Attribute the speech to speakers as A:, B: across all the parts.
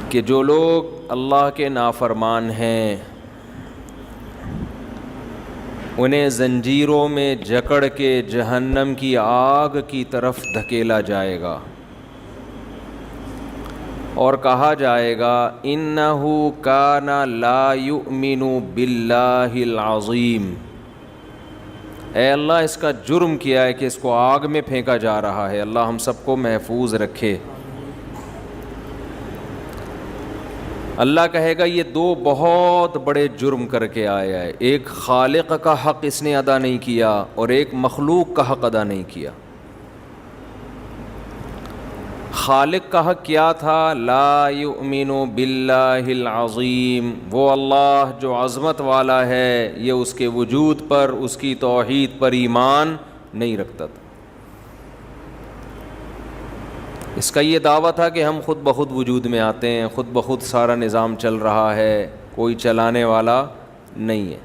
A: کہ جو لوگ اللہ کے نافرمان ہیں انہیں زنجیروں میں جکڑ کے جہنم کی آگ کی طرف دھکیلا جائے گا اور کہا جائے گا انہ کان لا یؤمن باللہ العظیم، اے اللہ اس کا جرم کیا ہے کہ اس کو آگ میں پھینکا جا رہا ہے، اللہ ہم سب کو محفوظ رکھے۔ اللہ کہے گا یہ دو بہت بڑے جرم کر کے آیا ہے، ایک خالق کا حق اس نے ادا نہیں کیا اور ایک مخلوق کا حق ادا نہیں کیا۔ خالق کا حق کیا تھا؟ لا یؤمن باللہ العظیم، وہ اللہ جو عظمت والا ہے یہ اس کے وجود پر، اس کی توحید پر ایمان نہیں رکھتا تھا۔ اس کا یہ دعویٰ تھا کہ ہم خود بخود وجود میں آتے ہیں، خود بخود سارا نظام چل رہا ہے، کوئی چلانے والا نہیں ہے۔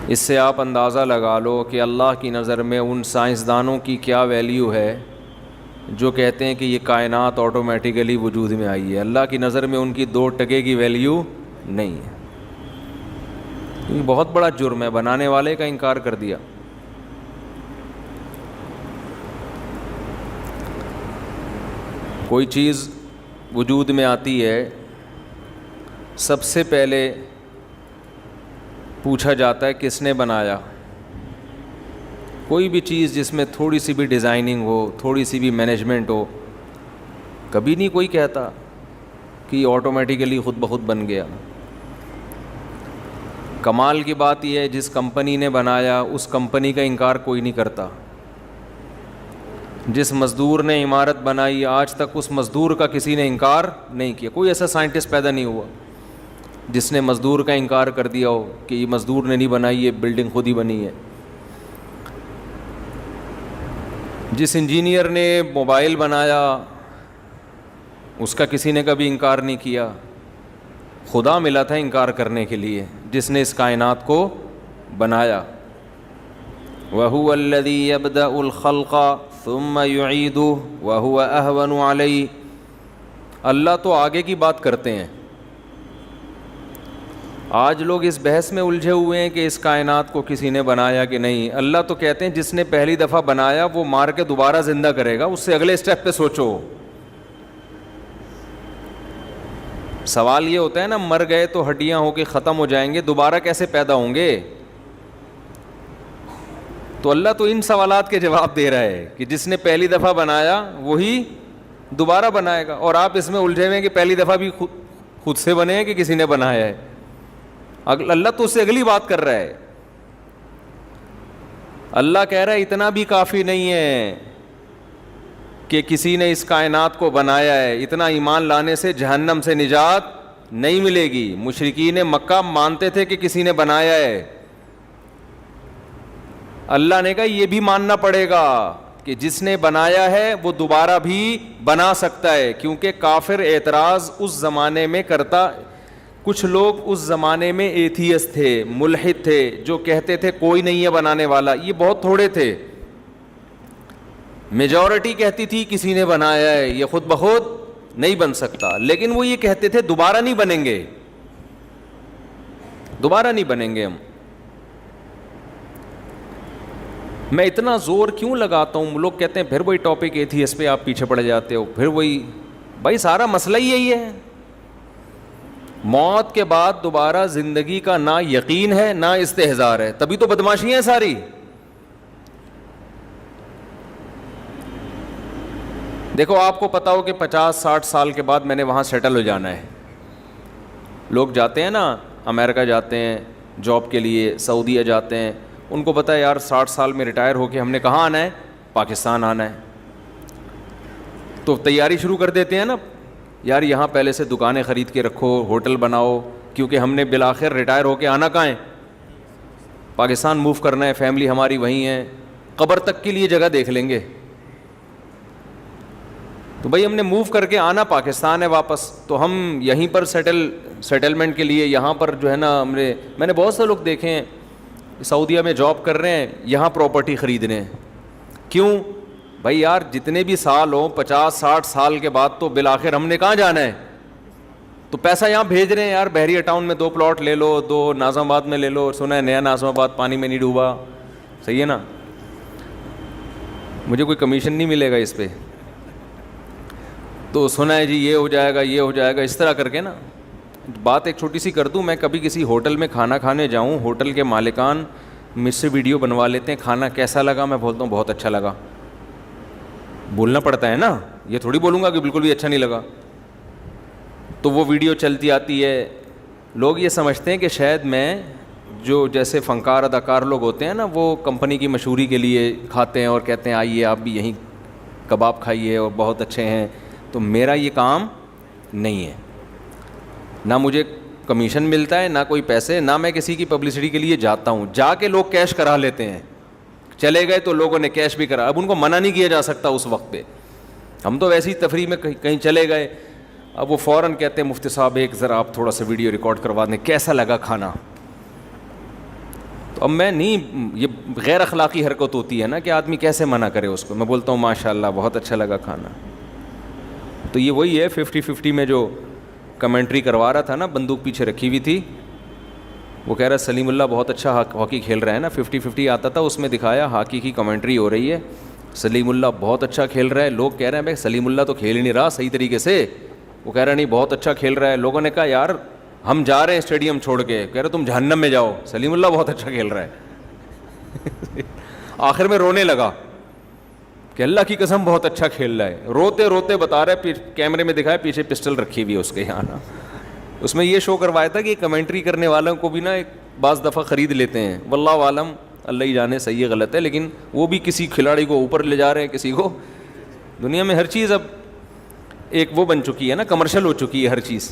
A: اس سے آپ اندازہ لگا لو کہ اللہ کی نظر میں ان سائنسدانوں کی کیا ویلیو ہے جو کہتے ہیں کہ یہ کائنات آٹومیٹیکلی وجود میں آئی ہے۔ اللہ کی نظر میں ان کی 2 ٹکے کی ویلیو نہیں ہے۔ یہ بہت بڑا جرم ہے، بنانے والے کا انکار کر دیا۔ کوئی چیز وجود میں آتی ہے، سب سے پہلے پوچھا جاتا ہے کس نے بنایا۔ کوئی بھی چیز جس میں تھوڑی سی بھی ڈیزائننگ ہو، تھوڑی سی بھی مینجمنٹ ہو، کبھی نہیں کوئی کہتا کہ یہ آٹومیٹیکلی خود بخود بن گیا۔ کمال کی بات یہ ہے جس کمپنی نے بنایا اس کمپنی کا انکار کوئی نہیں کرتا۔ جس مزدور نے عمارت بنائی آج تک اس مزدور کا کسی نے انکار نہیں کیا۔ کوئی ایسا سائنٹسٹ پیدا نہیں ہوا جس نے مزدور کا انکار کر دیا ہو کہ یہ مزدور نے نہیں بنائی، یہ بلڈنگ خود ہی بنی ہے۔ جس انجینئر نے موبائل بنایا اس کا کسی نے کبھی انکار نہیں کیا۔ خدا ملا تھا انکار کرنے کے لیے جس نے اس کائنات کو بنایا۔ وَهُوَ الَّذِي يَبْدَأُ الْخَلْقَ ثُمَّ يُعِيدُهُ وَهُوَ أَهْوَنُ عَلَيْهِ۔ اللہ تو آگے کی بات کرتے ہیں۔ آج لوگ اس بحث میں الجھے ہوئے ہیں کہ اس کائنات کو کسی نے بنایا کہ نہیں۔ اللہ تو کہتے ہیں جس نے پہلی دفعہ بنایا وہ مار کے دوبارہ زندہ کرے گا، اس سے اگلے سٹیپ پہ سوچو۔ سوال یہ ہوتا ہے نا مر گئے تو ہڈیاں ہو کے ختم ہو جائیں گے، دوبارہ کیسے پیدا ہوں گے؟ تو اللہ تو ان سوالات کے جواب دے رہا ہے کہ جس نے پہلی دفعہ بنایا وہی دوبارہ بنائے گا، اور آپ اس میں الجھے ہوئے ہیں کہ پہلی دفعہ بھی خود سے بنے ہیں کہ کسی نے بنایا ہے۔ اللہ تو اس سے اگلی بات کر رہا ہے۔ اللہ کہہ رہا ہے اتنا بھی کافی نہیں ہے کہ کسی نے اس کائنات کو بنایا ہے، اتنا ایمان لانے سے جہنم سے نجات نہیں ملے گی۔ مشرکین مکہ مانتے تھے کہ کسی نے بنایا ہے، اللہ نے کہا یہ بھی ماننا پڑے گا کہ جس نے بنایا ہے وہ دوبارہ بھی بنا سکتا ہے، کیونکہ کافر اعتراض اس زمانے میں کرتا۔ کچھ لوگ اس زمانے میں ایتھیسٹ تھے، ملحد تھے، جو کہتے تھے کوئی نہیں ہے بنانے والا، یہ بہت تھوڑے تھے۔ میجورٹی کہتی تھی کسی نے بنایا ہے، یہ خود بخود نہیں بن سکتا، لیکن وہ یہ کہتے تھے دوبارہ نہیں بنیں گے، دوبارہ نہیں بنیں گے ہم۔ میں اتنا زور کیوں لگاتا ہوں؟ لوگ کہتے ہیں پھر وہی ٹاپک ایتھیسٹ پہ آپ پیچھے پڑ جاتے ہو، پھر وہی۔ بھائی سارا مسئلہ ہی یہی ہے، موت کے بعد دوبارہ زندگی کا نہ یقین ہے نہ استحضار ہے، تبھی تو بدماشی ہیں ساری۔ دیکھو آپ کو پتا ہو کہ 50-60 سال کے بعد میں نے وہاں سیٹل ہو جانا ہے۔ لوگ جاتے ہیں نا، امریکہ جاتے ہیں جاب کے لیے، سعودیہ جاتے ہیں، ان کو پتا ہے یار 60 سال میں ریٹائر ہو کے ہم نے کہاں آنا ہے؟ پاکستان آنا ہے۔ تو تیاری شروع کر دیتے ہیں نا، یار یہاں پہلے سے دکانیں خرید کے رکھو، ہوٹل بناؤ، کیونکہ ہم نے بالآخر ریٹائر ہو کے آنا کہاں ہے؟ پاکستان موو کرنا ہے، فیملی ہماری وہیں ہے، قبر تک کے لیے جگہ دیکھ لیں گے۔ تو بھائی ہم نے موو کر کے آنا پاکستان ہے واپس، تو ہم یہیں پر سیٹلمنٹ کے لیے یہاں پر جو ہے نا، میں نے بہت سے لوگ دیکھے ہیں سعودیہ میں جاب کر رہے ہیں، یہاں پراپرٹی خریدنے ہیں۔ کیوں؟ بھائی یار جتنے بھی سال ہوں 50-60 سال کے بعد تو بالآخر ہم نے کہاں جانا ہے, تو پیسہ یہاں بھیج رہے ہیں یار, بحریہ ٹاؤن میں 2 پلاٹ لے لو, 2 ناظم آباد میں لے لو, سنا ہے نیا ناظم آباد پانی میں نہیں ڈوبا, صحیح ہے نا, مجھے کوئی کمیشن نہیں ملے گا اس پہ, تو سنا ہے جی یہ ہو جائے گا یہ ہو جائے گا, اس طرح کر کے نا. بات ایک چھوٹی سی کر دوں, میں کبھی کسی ہوٹل میں کھانا کھانے جاؤں, ہوٹل کے مالکان مجھ سے ویڈیو بنوا لیتے ہیں, کھانا کیسا لگا, میں بولتا ہوں بہت اچھا لگا, بولنا پڑتا ہے نا, یہ تھوڑی بولوں گا کہ بالکل بھی اچھا نہیں لگا. تو وہ ویڈیو چلتی آتی ہے, لوگ یہ سمجھتے ہیں کہ شاید میں جو جیسے فنکار اداکار لوگ ہوتے ہیں نا, وہ کمپنی کی مشہوری کے لیے کھاتے ہیں اور کہتے ہیں آئیے آپ بھی یہیں کباب کھائیے اور بہت اچھے ہیں. تو میرا یہ کام نہیں ہے, نہ مجھے کمیشن ملتا ہے نہ کوئی پیسے, نہ میں کسی کی پبلسٹی کے لیے جاتا ہوں. جا کے لوگ کیش کرا لیتے ہیں, چلے گئے تو لوگوں نے کیش بھی کرا, اب ان کو منع نہیں کیا جا سکتا اس وقت پہ. ہم تو ویسی تفریح میں کہیں چلے گئے, اب وہ فوراً کہتے ہیں مفتی صاحب ایک ذرا آپ تھوڑا سا ویڈیو ریکارڈ کروا دیں, کیسا لگا کھانا. تو اب میں نہیں, یہ غیر اخلاقی حرکت ہوتی ہے نا کہ آدمی کیسے منع کرے اس کو. میں بولتا ہوں ماشاء اللہ بہت اچھا لگا کھانا. تو یہ وہی ہے 50-50 میں جو کمنٹری کروا رہا تھا نا, بندوق پیچھے رکھی ہوئی تھی, وہ کہہ رہا سلیم اللہ بہت اچھا ہاکی کھیل رہا ہے نا, 50-50 آتا تھا, اس میں دکھایا ہاکی کی کمنٹری ہو رہی ہے, سلیم اللہ بہت اچھا کھیل رہا ہے. لوگ کہہ رہے ہیں بھائی سلیم اللہ تو کھیل ہی نہیں رہا صحیح طریقے سے, وہ کہہ رہا نہیں بہت اچھا کھیل رہا ہے. لوگوں نے کہا یار ہم جا رہے ہیں اسٹیڈیم چھوڑ کے, کہہ رہے تم جہنم میں جاؤ, سلیم اللہ بہت اچھا کھیل رہا ہے. آخر میں رونے لگا کہ اللہ کی قسم بہت اچھا کھیل رہا ہے, روتے روتے بتا رہا ہے, کیمرے میں دکھایا پیچھے پسٹل رکھی ہوئی ہے اس کے یہاں نا. اس میں یہ شو کروایا تھا کہ کمنٹری کرنے والوں کو بھی نا ایک بعض دفعہ خرید لیتے ہیں, واللہ عالم اللہ ہی جانے صحیح ہے غلط ہے, لیکن وہ بھی کسی کھلاڑی کو اوپر لے جا رہے ہیں, کسی کو. دنیا میں ہر چیز اب ایک وہ بن چکی ہے نا, کمرشل ہو چکی ہے ہر چیز.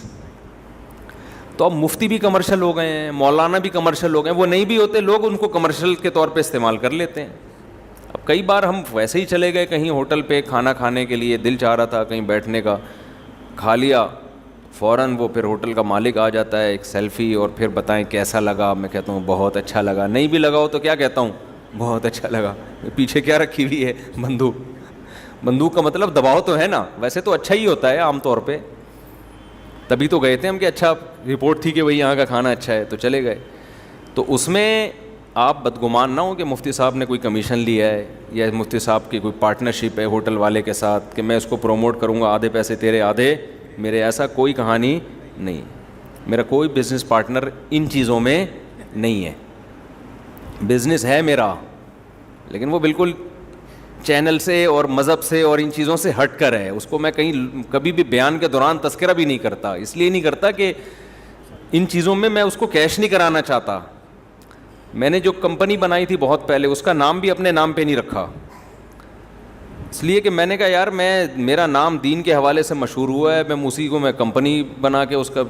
A: تو اب مفتی بھی کمرشل ہو گئے ہیں, مولانا بھی کمرشل ہو گئے ہیں, وہ نہیں بھی ہوتے, لوگ ان کو کمرشل کے طور پہ استعمال کر لیتے ہیں. اب کئی بار ہم ویسے ہی چلے گئے کہیں ہوٹل پہ کھانا کھانے کے لیے, دل چاہ رہا تھا کہیں بیٹھنے کا, کھا لیا, فوراً وہ پھر ہوٹل کا مالک آ جاتا ہے, ایک سیلفی اور پھر بتائیں کیسا لگا. میں کہتا ہوں بہت اچھا لگا, نہیں بھی لگا ہو تو کیا کہتا ہوں بہت اچھا لگا. پیچھے کیا رکھی ہوئی ہے, بندوق. بندوق کا مطلب دباؤ تو ہے نا, ویسے تو اچھا ہی ہوتا ہے عام طور پہ, تبھی تو گئے تھے ہم کہ اچھا رپورٹ تھی کہ بھائی یہاں کا کھانا اچھا ہے تو چلے گئے. تو اس میں آپ بدگمان نہ ہوں کہ مفتی صاحب نے کوئی کمیشن لیا ہے یا مفتی صاحب کی کوئی پارٹنرشپ ہے ہوٹل والے کے ساتھ کہ میں اس کو پروموٹ کروں گا, آدھے پیسے تیرے آدھے میرے, ایسا کوئی کہانی نہیں. میرا کوئی بزنس پارٹنر ان چیزوں میں نہیں ہے. بزنس ہے میرا, لیکن وہ بالکل چینل سے اور مذہب سے اور ان چیزوں سے ہٹ کر ہے. اس کو میں کہیں کبھی بھی بیان کے دوران تذکرہ بھی نہیں کرتا, اس لیے نہیں کرتا کہ ان چیزوں میں اس کو کیش نہیں کرانا چاہتا. میں نے جو کمپنی بنائی تھی بہت پہلے, اس کا نام بھی اپنے نام پہ نہیں رکھا, اس لیے کہ میں نے کہا یار میرا نام دین کے حوالے سے مشہور ہوا ہے, میں اسی کو میں کمپنی بنا کے اس کا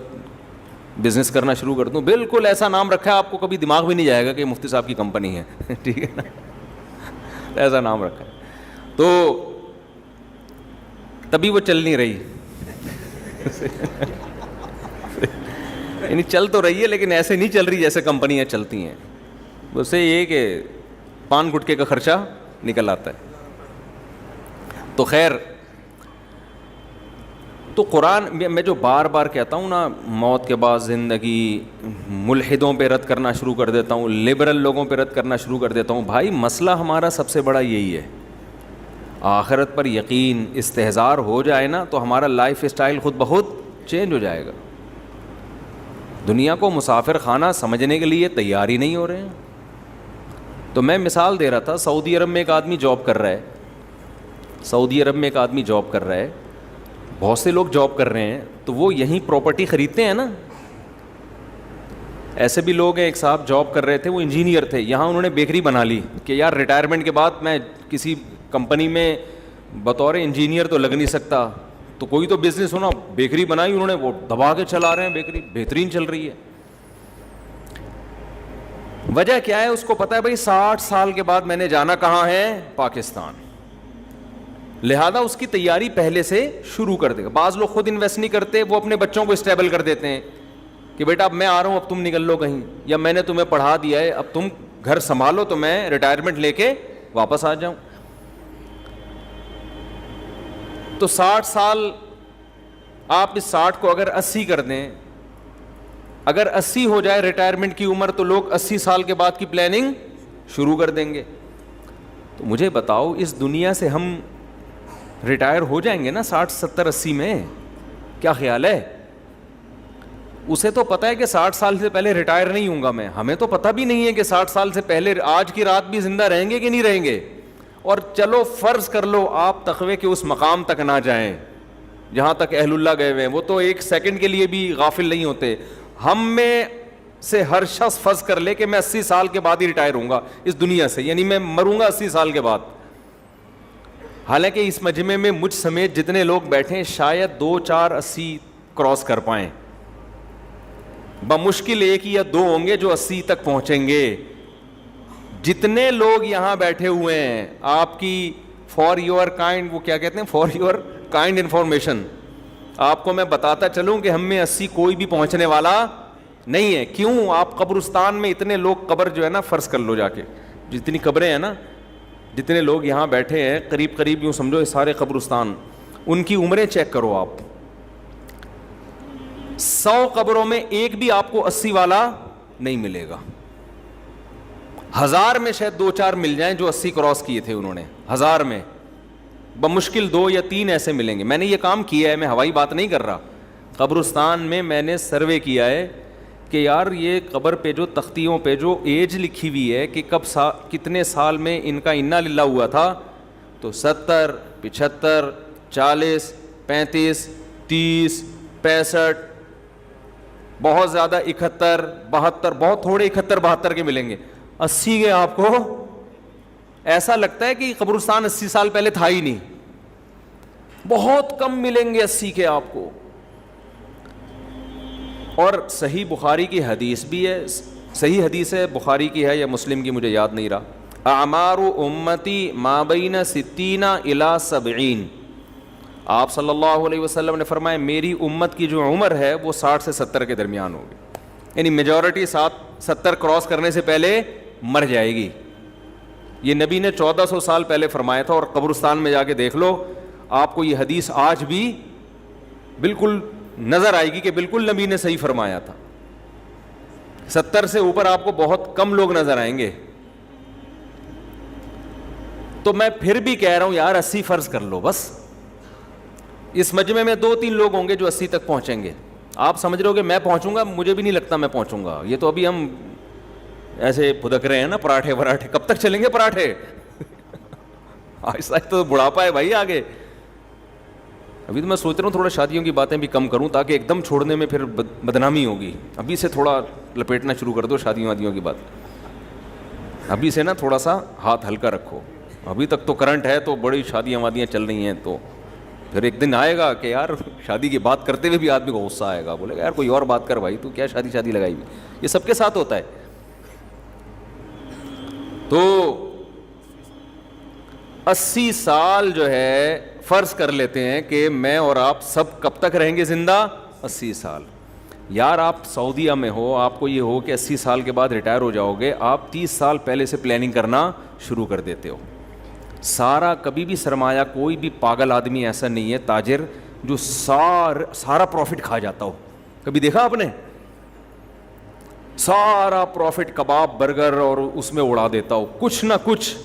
A: بزنس کرنا شروع کر دوں. بالکل ایسا نام رکھا ہے, آپ کو کبھی دماغ بھی نہیں جائے گا کہ مفتی صاحب کی کمپنی ہے. ٹھیک ہے نا, ایسا نام رکھا ہے. تو تبھی وہ چل نہیں رہی. یعنی چل تو رہی ہے لیکن ایسے نہیں چل رہی جیسے کمپنیاں چلتی ہیں. اس سے یہ کہ پان گٹکے کا خرچہ نکل آتا ہے. تو خیر, تو قرآن میں جو بار بار کہتا ہوں نا, موت کے بعد زندگی, ملحدوں پہ رد کرنا شروع کر دیتا ہوں, لبرل لوگوں پہ رد کرنا شروع کر دیتا ہوں. بھائی مسئلہ ہمارا سب سے بڑا یہی ہے, آخرت پر یقین استحضار ہو جائے نا تو ہمارا لائف اسٹائل خود بخود چینج ہو جائے گا. دنیا کو مسافر خانہ سمجھنے کے لیے تیار ہی نہیں ہو رہے ہیں. تو میں مثال دے رہا تھا, سعودی عرب میں ایک آدمی جاب کر رہا ہے, سعودی عرب میں ایک آدمی جاب کر رہا ہے, بہت سے لوگ جاب کر رہے ہیں, تو وہ یہیں پراپرٹی خریدتے ہیں نا. ایسے بھی لوگ ہیں, ایک صاحب جاب کر رہے تھے, وہ انجینئر تھے, یہاں انہوں نے بیکری بنا لی کہ یار ریٹائرمنٹ کے بعد میں کسی کمپنی میں بطور انجینئر تو لگ نہیں سکتا, تو کوئی تو بزنس ہونا. بیکری بنائی انہوں نے, وہ دبا کے چلا رہے ہیں, بیکری بہترین چل رہی ہے. وجہ کیا ہے اس کو پتا ہے, بھائی 60 سال کے بعد میں نے جانا کہاں ہے, پاکستان. لہذا اس کی تیاری پہلے سے شروع کر دے گا. بعض لوگ خود انویسٹ نہیں کرتے, وہ اپنے بچوں کو اسٹیبل کر دیتے ہیں کہ بیٹا اب میں آ رہا ہوں, اب تم نکل لو کہیں, یا میں نے تمہیں پڑھا دیا ہے, اب تم گھر سنبھالو تو میں ریٹائرمنٹ لے کے واپس آ جاؤں. تو 60 سال آپ اس 60 کو اگر 80 کر دیں, اگر 80 ہو جائے ریٹائرمنٹ کی عمر, تو لوگ 80 سال کے بعد کی پلاننگ شروع کر دیں گے. تو مجھے بتاؤ اس دنیا سے ہم ریٹائر ہو جائیں گے نا 60 70 80 میں؟ کیا خیال ہے؟ اسے تو پتہ ہے کہ 60 سال سے پہلے ریٹائر نہیں ہوں گا میں, ہمیں تو پتہ بھی نہیں ہے کہ 60 سال سے پہلے آج کی رات بھی زندہ رہیں گے کہ نہیں رہیں گے. اور چلو فرض کر لو آپ تقوی کے اس مقام تک نہ جائیں جہاں تک اہل اللہ گئے ہوئے ہیں, وہ تو ایک سیکنڈ کے لیے بھی غافل نہیں ہوتے. ہم میں سے ہر شخص فرض کر لے کہ میں 80 سال کے بعد ہی ریٹائر ہوں گا اس دنیا سے, یعنی میں مروں گا 80 سال کے بعد. حالانکہ اس مجمع میں مجھ سمیت جتنے لوگ بیٹھے شاید 2 4 80 کراس کر پائیں, بمشکل 1 یا 2 ہوں گے جو 80 تک پہنچیں گے. جتنے لوگ یہاں بیٹھے ہوئے ہیں, آپ کی فار یور کائنڈ, وہ کیا کہتے ہیں, فار یور کائنڈ انفارمیشن, آپ کو میں بتاتا چلوں کہ ہم میں 80 کوئی بھی پہنچنے والا نہیں ہے. کیوں؟ آپ قبرستان میں اتنے لوگ, قبر جو ہے نا, فرض کر لو جا کے جتنی قبریں ہیں نا, جتنے لوگ یہاں بیٹھے ہیں قریب قریب یوں سمجھو سارے قبرستان, ان کی عمریں چیک کرو آپ. 100 قبروں میں ایک بھی آپ کو 80 والا نہیں ملے گا. 1000 میں شاید 2 4 مل جائیں جو 80 کراس کیے تھے انہوں نے, 1000 میں بمشکل 2 یا 3 ایسے ملیں گے. میں نے یہ کام کیا ہے, میں ہوائی بات نہیں کر رہا. قبرستان میں میں نے سروے کیا ہے کہ یار یہ قبر پہ جو تختیوں پہ جو ایج لکھی ہوئی ہے کہ کتنے سال میں ان کا انا للہ ہوا تھا, تو 70 75 40 35 30 65, بہت زیادہ 71 72, بہت تھوڑے 71 72 کے ملیں گے. 80 کے آپ کو ایسا لگتا ہے کہ قبرستان 80 سال پہلے تھا ہی نہیں. بہت کم ملیں گے 80 کے آپ کو. اور صحیح بخاری کی حدیث بھی ہے, صحیح حدیث ہے, بخاری کی ہے یا مسلم کی مجھے یاد نہیں رہا, اعمار امتی ما بین 60 الی 70. آپ صلی اللہ علیہ وسلم نے فرمایا میری امت کی جو عمر ہے وہ 60 سے 70 کے درمیان ہوگی, یعنی میجورٹی 70 کراس کرنے سے پہلے مر جائے گی. یہ نبی نے 1400 سال پہلے فرمایا تھا, اور قبرستان میں جا کے دیکھ لو آپ کو یہ حدیث آج بھی بالکل نظر آئے گی کہ بالکل نبی نے صحیح فرمایا تھا. 70 سے اوپر آپ کو بہت کم لوگ نظر آئیں گے. تو میں پھر بھی کہہ رہا ہوں یار 80 فرض کر لو بس. اس مجمع میں 2 3 لوگ ہوں گے جو 80 تک پہنچیں گے. آپ سمجھ رہے ہو کہ میں پہنچوں گا, مجھے بھی نہیں لگتا میں پہنچوں گا. یہ تو ابھی ہم ایسے پھدک رہے ہیں نا, پراٹھے وراٹھے, کب تک چلیں گے پراٹھے؟ آہستہ تو بڑھاپا ہے بھائی آگے. ابھی تو میں سوچ رہا ہوں تھوڑا شادیوں کی باتیں بھی کم کروں تاکہ ایک دم چھوڑنے میں پھر بدنامی ہوگی. ابھی سے تھوڑا لپیٹنا شروع کر دو شادیوں وادیوں کی بات. ابھی سے نا تھوڑا سا ہاتھ ہلکا رکھو. ابھی تک تو کرنٹ ہے تو بڑی شادیاں وادیاں چل رہی ہیں, تو پھر ایک دن آئے گا کہ یار شادی کی بات کرتے ہوئے بھی آدمی کو غصہ آئے گا, بولے گا یار کوئی اور بات کر بھائی, تو کیا شادی لگائی ہوئی. یہ سب کے ساتھ ہوتا ہے. تو 80 سال جو ہے فرض کر لیتے ہیں کہ میں اور آپ سب کب تک رہیں گے زندہ؟ 80 سال. یار آپ سعودیہ میں ہو, آپ کو یہ ہو کہ 80 سال کے بعد ریٹائر ہو جاؤ گے, آپ 30 سال پہلے سے پلاننگ کرنا شروع کر دیتے ہو. سارا کبھی بھی سرمایہ, کوئی بھی پاگل آدمی ایسا نہیں ہے تاجر جو سارا پروفٹ کھا جاتا ہو. کبھی دیکھا آپ نے؟ سارا پروفٹ کباب برگر اور اس میں اڑا دیتا ہو. کچھ نہ کچھ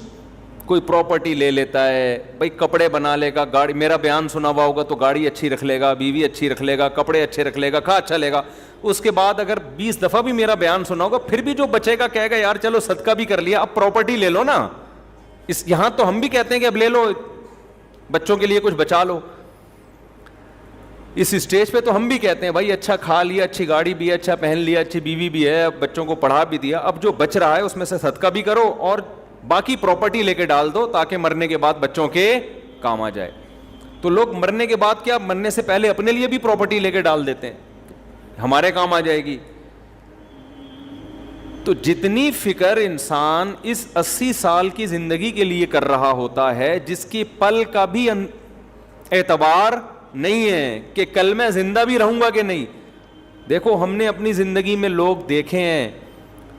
A: کوئی پراپرٹی لے لیتا ہے, بھائی کپڑے بنا لے گا, گاڑی, میرا بیان سنا ہوا ہوگا تو گاڑی اچھی رکھ لے گا, بیوی اچھی رکھ لے گا, کپڑے اچھے رکھ لے گا, کھا اچھا لے گا. اس کے بعد اگر 20 دفعہ بھی میرا بیان سنا ہوگا پھر بھی جو بچے گا کہے گا یار چلو صدقہ بھی کر لیا, اب پراپرٹی لے لو نا. یہاں تو ہم بھی کہتے ہیں کہ اب لے لو, بچوں کے لیے کچھ بچا لو. اس اسٹیج پہ تو ہم بھی کہتے ہیں بھائی اچھا کھا لیا, اچھی گاڑی بھی ہے, اچھا پہن لیا, اچھی بیوی بھی ہے, بچوں کو پڑھا بھی دیا, اب جو بچ رہا ہے اس میں سے صدقہ بھی کرو اور باقی پراپرٹی لے کے ڈال دو تاکہ مرنے کے بعد بچوں کے کام آ جائے. تو لوگ مرنے کے بعد کیا, مرنے سے پہلے اپنے لیے بھی پراپرٹی لے کے ڈال دیتے ہیں, ہمارے کام آ جائے گی. تو جتنی فکر انسان اس 80 سال کی زندگی کے لیے کر رہا ہوتا ہے جس کی پل کا بھی اعتبار نہیں ہے کہ کل میں زندہ بھی رہوں گا کہ نہیں. دیکھو ہم نے اپنی زندگی میں لوگ دیکھے ہیں,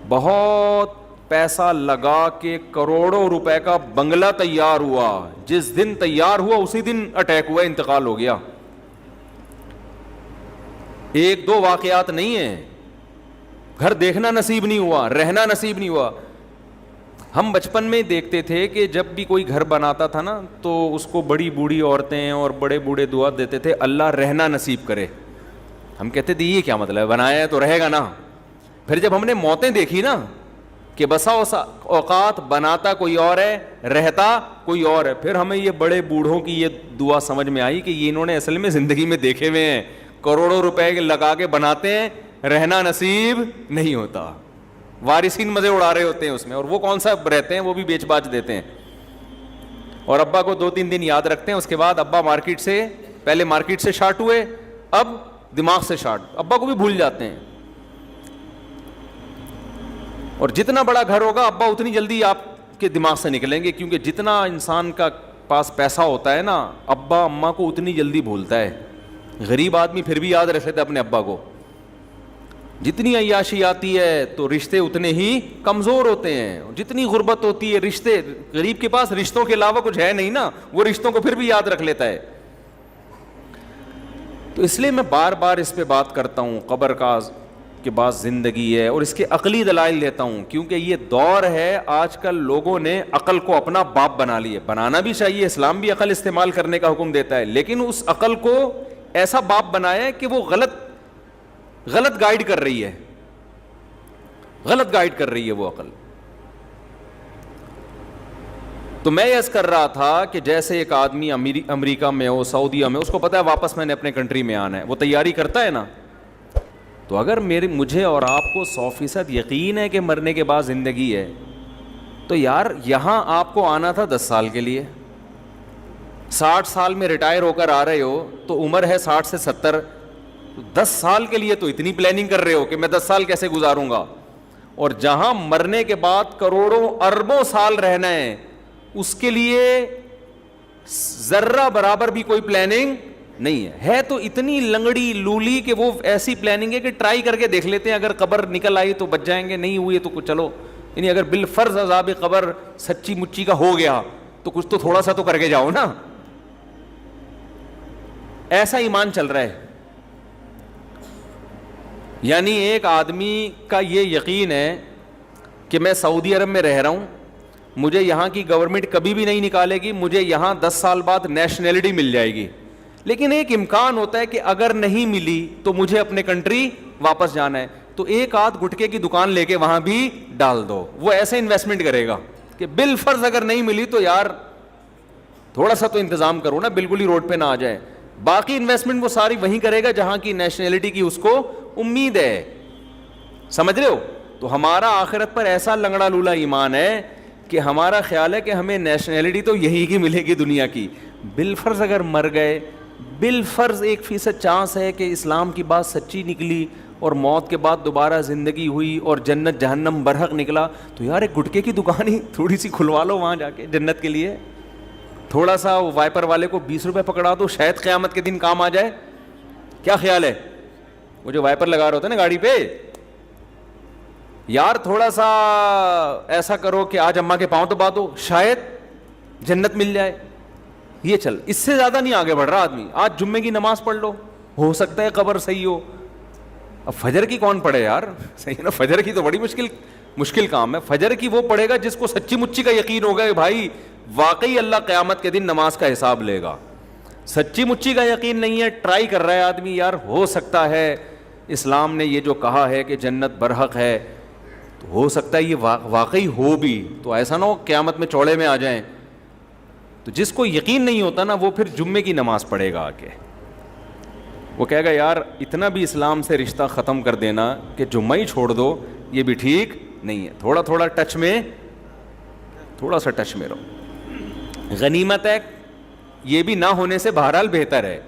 A: بہت پیسہ لگا کے کروڑوں روپے کا بنگلہ تیار ہوا, جس دن تیار ہوا اسی دن اٹیک ہوا, انتقال ہو گیا. ایک دو واقعات نہیں ہیں, گھر دیکھنا نصیب نہیں ہوا, رہنا نصیب نہیں ہوا. ہم بچپن میں دیکھتے تھے کہ جب بھی کوئی گھر بناتا تھا نا تو اس کو بڑی بوڑھی عورتیں اور بڑے بوڑھے دعا دیتے تھے, اللہ رہنا نصیب کرے. ہم کہتے تھے یہ کیا مطلب ہے, بنایا ہے تو رہے گا نا. پھر جب ہم نے موتیں دیکھی نا کہ بسا اوقات بناتا کوئی اور ہے, رہتا کوئی اور ہے, پھر ہمیں یہ بڑے بوڑھوں کی یہ دعا سمجھ میں آئی کہ یہ انہوں نے اصل میں زندگی میں دیکھے ہوئے ہیں, کروڑوں روپے لگا کے بناتے ہیں, رہنا نصیب نہیں ہوتا, وارثین مزے اڑا رہے ہوتے ہیں اس میں, اور وہ کون سا رہتے ہیں, وہ بھی بیچ باچ دیتے ہیں. اور ابا کو 2-3 دن یاد رکھتے ہیں, اس کے بعد ابا مارکیٹ سے, پہلے مارکیٹ سے شارٹ ہوئے, اب دماغ سے شارٹ, ابا کو بھی بھول جاتے ہیں. اور جتنا بڑا گھر ہوگا ابا اتنی جلدی آپ کے دماغ سے نکلیں گے, کیونکہ جتنا انسان کا پاس پیسہ ہوتا ہے نا, ابا اماں کو اتنی جلدی بھولتا ہے. غریب آدمی پھر بھی یاد رکھ لیتا ہے اپنے ابا کو. جتنی عیاشی آتی ہے تو رشتے اتنے ہی کمزور ہوتے ہیں, جتنی غربت ہوتی ہے رشتے, غریب کے پاس رشتوں کے علاوہ کچھ ہے نہیں نا, وہ رشتوں کو پھر بھی یاد رکھ لیتا ہے. تو اس لیے میں بار بار اس پہ بات کرتا ہوں, قبر کا کے بعد زندگی ہے, اور اس کے عقلی دلائل لیتا ہوں, کیونکہ یہ دور ہے آج کل لوگوں نے عقل کو اپنا باپ بنا لیے. بنانا بھی چاہیے, اسلام بھی عقل استعمال کرنے کا حکم دیتا ہے, لیکن اس عقل کو ایسا باپ بنایا ہے کہ وہ غلط گائیڈ کر رہی ہے, غلط گائیڈ کر رہی ہے وہ عقل. تو میں یہ کر رہا تھا کہ جیسے ایک آدمی امریکہ میں ہو, سعودیہ میں, اس کو پتا ہے واپس میں نے اپنے کنٹری میں آنا ہے, وہ تیاری کرتا ہے نا. تو اگر مجھے اور آپ کو 100% یقین ہے کہ مرنے کے بعد زندگی ہے, تو یار یہاں آپ کو آنا تھا 10 سال کے لیے, 60 سال میں ریٹائر ہو کر آ رہے ہو تو عمر ہے 60 سے 70, 10 سال کے لیے تو اتنی پلاننگ کر رہے ہو کہ میں 10 سال کیسے گزاروں گا. اور جہاں مرنے کے بعد کروڑوں اربوں سال رہنا ہے, اس کے لیے ذرہ برابر بھی کوئی پلاننگ نہیں ہے. تو اتنی لنگڑی لولی کہ وہ ایسی پلاننگ ہے کہ ٹرائی کر کے دیکھ لیتے ہیں, اگر قبر نکل آئی تو بچ جائیں گے, نہیں ہوئی تو چلو, یعنی اگر بالفرض عذاب قبر سچی مچی کا ہو گیا تو کچھ تو تھوڑا سا تو کر کے جاؤ نا. ایسا ایمان چل رہا ہے. یعنی ایک آدمی کا یہ یقین ہے کہ میں سعودی عرب میں رہ رہا ہوں, مجھے یہاں کی گورنمنٹ کبھی بھی نہیں نکالے گی, مجھے یہاں 10 سال بعد نیشنلٹی مل جائے گی, لیکن ایک امکان ہوتا ہے کہ اگر نہیں ملی تو مجھے اپنے کنٹری واپس جانا ہے, تو ایک آدھ گٹکے کی دکان لے کے وہاں بھی ڈال دو. وہ ایسے انویسٹمنٹ کرے گا کہ بالفرض اگر نہیں ملی تو یار تھوڑا سا تو انتظام کرو نا, بالکل ہی روڈ پہ نہ آ جائے. باقی انویسٹمنٹ وہ ساری وہیں کرے گا جہاں کی نیشنلٹی کی اس کو امید ہے. سمجھ رہے ہو؟ تو ہمارا آخرت پر ایسا لنگڑا لولا ایمان ہے کہ ہمارا خیال ہے کہ ہمیں نیشنلٹی تو یہی کی ملے گی دنیا کی. بالفرض اگر مر گئے, بالفرض 1% چانس ہے کہ اسلام کی بات سچی نکلی اور موت کے بعد دوبارہ زندگی ہوئی اور جنت جہنم برحق نکلا, تو یار ایک گٹکے کی دکان ہی تھوڑی سی کھلوا لو وہاں جا کے جنت کے لیے. تھوڑا سا وائپر والے کو 20 روپے پکڑا دو, شاید قیامت کے دن کام آ جائے. کیا خیال ہے؟ وہ جو وائپر لگا رہے ہوتے ہیں نا گاڑی پہ, یار تھوڑا سا ایسا کرو کہ آج اماں کے پاؤں تو بات ہو, شاید جنت مل جائے. یہ چل, اس سے زیادہ نہیں آگے بڑھ رہا آدمی. آج جمعے کی نماز پڑھ لو, ہو سکتا ہے قبر صحیح ہو. اب فجر کی کون پڑھے یار, صحیح نا, فجر کی تو بڑی مشکل کام ہے. فجر کی وہ پڑھے گا جس کو سچی مچی کا یقین ہوگا کہ بھائی واقعی اللہ قیامت کے دن نماز کا حساب لے گا. سچی مچی کا یقین نہیں ہے, ٹرائی کر رہا ہے آدمی, یار ہو سکتا ہے اسلام نے یہ جو کہا ہے کہ جنت برحق ہے, تو ہو سکتا ہے یہ واقعی ہو بھی, تو ایسا نہ ہو قیامت میں چوڑے میں آ جائیں. تو جس کو یقین نہیں ہوتا نا, وہ پھر جمعے کی نماز پڑھے گا آ کے, وہ کہے گا یار اتنا بھی اسلام سے رشتہ ختم کر دینا کہ جمعہ ہی چھوڑ دو, یہ بھی ٹھیک نہیں ہے. تھوڑا تھوڑا تھوڑا سا ٹچ میں رہو. غنیمت ہے, یہ بھی نہ ہونے سے بہرحال بہتر ہے.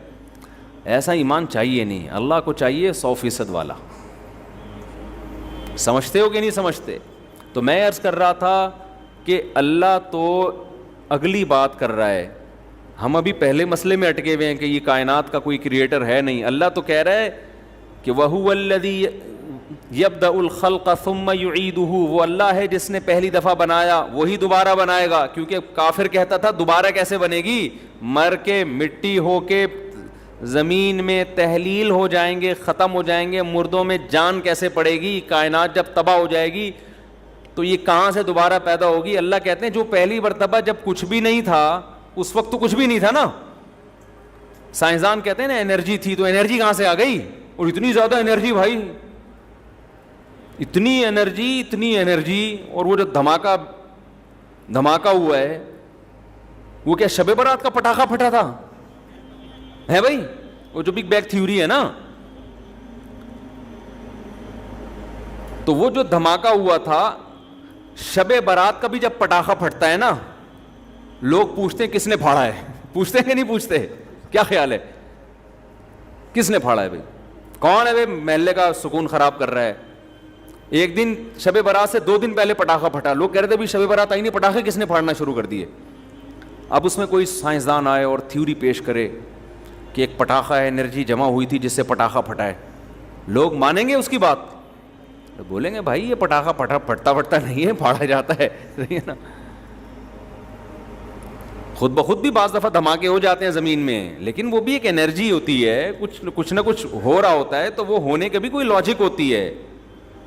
A: ایسا ایمان چاہیے نہیں, اللہ کو چاہیے 100% والا. سمجھتے ہو کہ نہیں سمجھتے؟ تو میں عرض کر رہا تھا کہ اللہ تو اگلی بات کر رہا ہے, ہم ابھی پہلے مسئلے میں اٹکے ہوئے ہیں کہ یہ کائنات کا کوئی کریٹر ہے نہیں. اللہ تو کہہ رہا ہے کہ وَهُوَ الَّذِي یبدأ الخلق ثم یعیدہ، وہ اللہ ہے جس نے پہلی دفعہ بنایا وہی دوبارہ بنائے گا. کیونکہ کافر کہتا تھا دوبارہ کیسے بنے گی، مر کے مٹی ہو کے زمین میں تحلیل ہو جائیں گے، ختم ہو جائیں گے، مردوں میں جان کیسے پڑے گی، کائنات جب تباہ ہو جائے گی تو یہ کہاں سے دوبارہ پیدا ہوگی. اللہ کہتے ہیں جو پہلی مرتبہ جب کچھ بھی نہیں تھا اس وقت تو کچھ بھی نہیں تھا نا. سائنسدان کہتے ہیں نا انرجی تھی، تو انرجی کہاں سے آ گئی، اور اتنی زیادہ انرجی بھائی، اتنی انرجی. اور وہ جو دھماکہ ہوا ہے وہ کیا شب برات کا پٹاخہ پھٹا تھا ہے بھائی، وہ جو بگ بینگ تھیوری ہے نا. تو وہ جو دھماکہ ہوا تھا شب برات کا بھی جب پٹاخہ پھٹتا ہے نا لوگ پوچھتے ہیں کس نے پھاڑا ہے، پوچھتے ہیں کہ نہیں پوچھتے، کیا خیال ہے کس نے پھاڑا ہے بھائی، کون ہے بھائی محلے کا سکون خراب کر رہا ہے. ایک دن شب برات سے 2 دن پہلے پٹاخہ پھٹا، لوگ کہہ رہے تھے بھی شب برات آئی نہیں، پٹاخے کس نے پھاڑنا شروع کر دیے. اب اس میں کوئی سائنسدان آئے اور تھیوری پیش کرے کہ ایک پٹاخہ ہے، انرجی جمع ہوئی تھی جس سے پٹاخہ پھٹا ہے، لوگ مانیں گے اس کی بات؟ بولیں گے بھائی یہ پٹاخہ پھٹتا نہیں ہے، پھاڑا جاتا ہے نا. خود بخود بھی بعض دفعہ دھماکے ہو جاتے ہیں زمین میں، لیکن وہ بھی ایک انرجی ہوتی ہے، کچھ نہ کچھ ہو رہا ہوتا ہے، تو وہ ہونے کے بھی کوئی لاجک ہوتی ہے.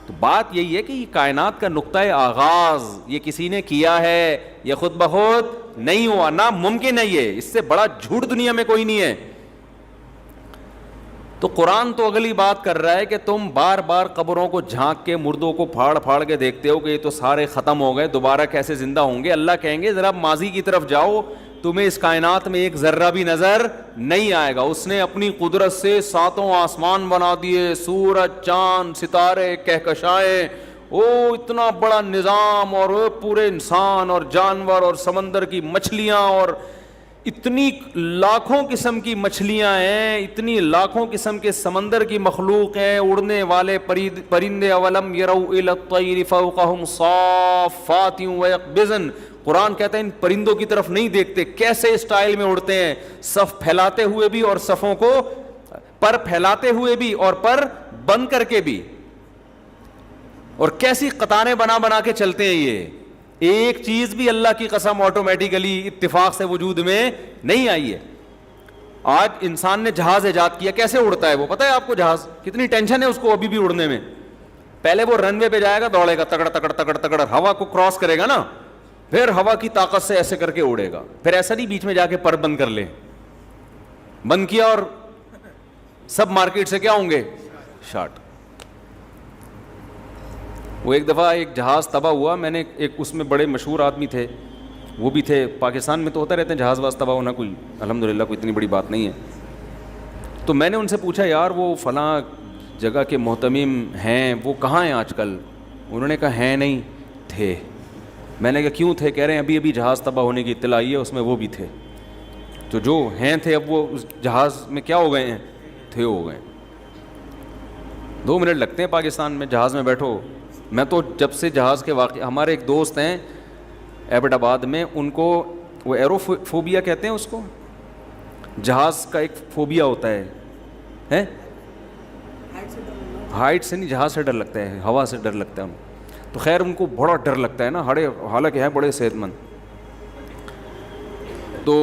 A: تو بات یہی ہے کہ یہ کائنات کا نقطۂ آغاز یہ کسی نے کیا ہے، یہ خود بخود نہیں ہوا، ناممکن ہے یہ، اس سے بڑا جھوٹ دنیا میں کوئی نہیں ہے. تو قرآن تو اگلی بات کر رہا ہے کہ تم بار بار قبروں کو جھانک کے مردوں کو پھاڑ کے دیکھتے ہو کہ یہ تو سارے ختم ہو گئے، دوبارہ کیسے زندہ ہوں گے. اللہ کہیں گے ذرا ماضی کی طرف جاؤ، تمہیں اس کائنات میں ایک ذرہ بھی نظر نہیں آئے گا. اس نے اپنی قدرت سے 7 آسمان بنا دیے، سورج، چاند، ستارے، کہکشائیں، اتنا بڑا نظام، اور پورے انسان اور جانور اور سمندر کی مچھلیاں، اور اتنی لاکھوں قسم کی مچھلیاں ہیں، اتنی لاکھوں قسم کے سمندر کی مخلوق ہیں، اڑنے والے پرندے. اولم یروا الی الطیر فوقہم صافات ویقبضن. قرآن کہتا ہے ان پرندوں کی طرف نہیں دیکھتے، کیسے اسٹائل میں اڑتے ہیں، صف پھیلاتے ہوئے بھی اور صفوں کو پر پھیلاتے ہوئے بھی اور پر بند کر کے بھی، اور کیسی قطاریں بنا کے چلتے ہیں. یہ ایک چیز بھی اللہ کی قسم آٹومیٹیکلی اتفاق سے وجود میں نہیں آئی ہے. آج انسان نے جہاز ایجاد کیا، کیسے اڑتا ہے وہ پتہ ہے آپ کو؟ جہاز کتنی ٹینشن ہے اس کو ابھی بھی اڑنے میں. پہلے وہ رن وے پہ جائے گا، دوڑے گا تکڑ ہوا کو کراس کرے گا نا، پھر ہوا کی طاقت سے ایسے کر کے اڑے گا. پھر ایسا نہیں بیچ میں جا کے پر بند کر لے، بند کیا اور سب مارکیٹ سے کیا ہوں گے، شارٹ. وہ ایک دفعہ ایک جہاز تباہ ہوا، میں نے ایک اس میں بڑے مشہور آدمی تھے، وہ بھی تھے، پاکستان میں تو ہوتا رہتے ہیں جہاز واز تباہ ہونا، کوئی الحمدللہ کوئی اتنی بڑی بات نہیں ہے. تو میں نے ان سے پوچھا یار وہ فلاں جگہ کے محتمم ہیں وہ کہاں ہیں آج کل؟ انہوں نے کہا ہیں نہیں، تھے. میں نے کہا کیوں تھے؟ کہہ رہے ہیں ابھی جہاز تباہ ہونے کی اطلاع آئی ہے، اس میں وہ بھی تھے. تو جو ہیں تھے اب وہ اس جہاز میں کیا ہو گئے ہیں، تھے ہو گئے. 2 منٹ لگتے ہیں پاکستان میں، جہاز میں بیٹھو. میں تو جب سے جہاز کے واقع، ہمارے ایک دوست ہیں ایبٹ آباد میں، ان کو وہ ایرو فوبیا کہتے ہیں اس کو، جہاز کا ایک فوبیا ہوتا ہے، ہائٹ سے نہیں، جہاز سے ڈر لگتا ہے، ہوا سے ڈر لگتا ہے. تو خیر ان کو بڑا ڈر لگتا ہے نا، حالانکہ ہیں بڑے صحت مند. تو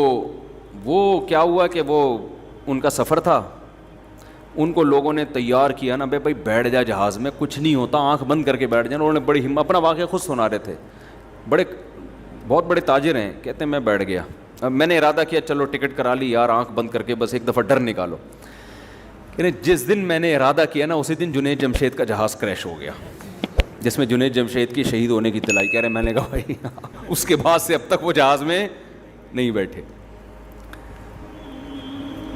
A: وہ کیا ہوا کہ وہ ان کا سفر تھا، ان کو لوگوں نے تیار کیا نا، بھائی بیٹھ جا جہاز میں، کچھ نہیں ہوتا، آنکھ بند کر کے بیٹھ جانا. انہوں نے بڑی ہمت، اپنا واقعہ خود سنا رہے تھے، بہت بڑے تاجر ہیں. کہتے ہیں میں بیٹھ گیا، اب میں نے ارادہ کیا چلو ٹکٹ کرا لی یار، آنکھ بند کر کے بس ایک دفعہ ڈر نکالو. یعنی جس دن میں نے ارادہ کیا نا اسی دن جنید جمشید کا جہاز کریش ہو گیا، جس میں جنید جمشید کی شہید ہونے کی اطلاع. کہہ رہے میں نے کہا بھائی اس کے بعد سے اب تک وہ جہاز میں نہیں بیٹھے.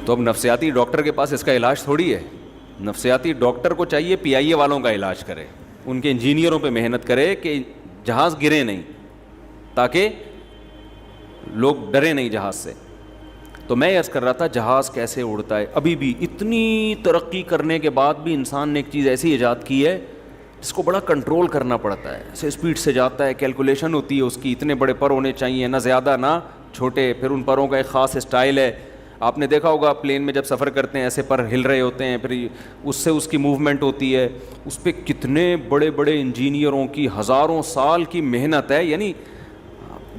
A: تو اب نفسیاتی ڈاکٹر کے پاس اس کا علاج تھوڑی ہے. نفسیاتی ڈاکٹر کو چاہیے پی آئی اے والوں کا علاج کرے، ان کے انجینئروں پہ محنت کرے کہ جہاز گرے نہیں، تاکہ لوگ ڈرے نہیں جہاز سے. تو میں عرض کر رہا تھا جہاز کیسے اڑتا ہے. ابھی بھی اتنی ترقی کرنے کے بعد بھی انسان نے ایک چیز ایسی ایجاد کی ہے جس کو بڑا کنٹرول کرنا پڑتا ہے. ایسے اسپیڈ سے جاتا ہے، کیلکولیشن ہوتی ہے اس کی، اتنے بڑے پر ہونے چاہیے، نہ زیادہ نہ چھوٹے، پھر ان پروں کا ایک خاص اسٹائل ہے. آپ نے دیکھا ہوگا پلین میں جب سفر کرتے ہیں ایسے پر ہل رہے ہوتے ہیں, پھر اس سے اس کی موومنٹ ہوتی ہے, اس پہ کتنے بڑے بڑے انجینئروں کی ہزاروں سال کی محنت ہے. یعنی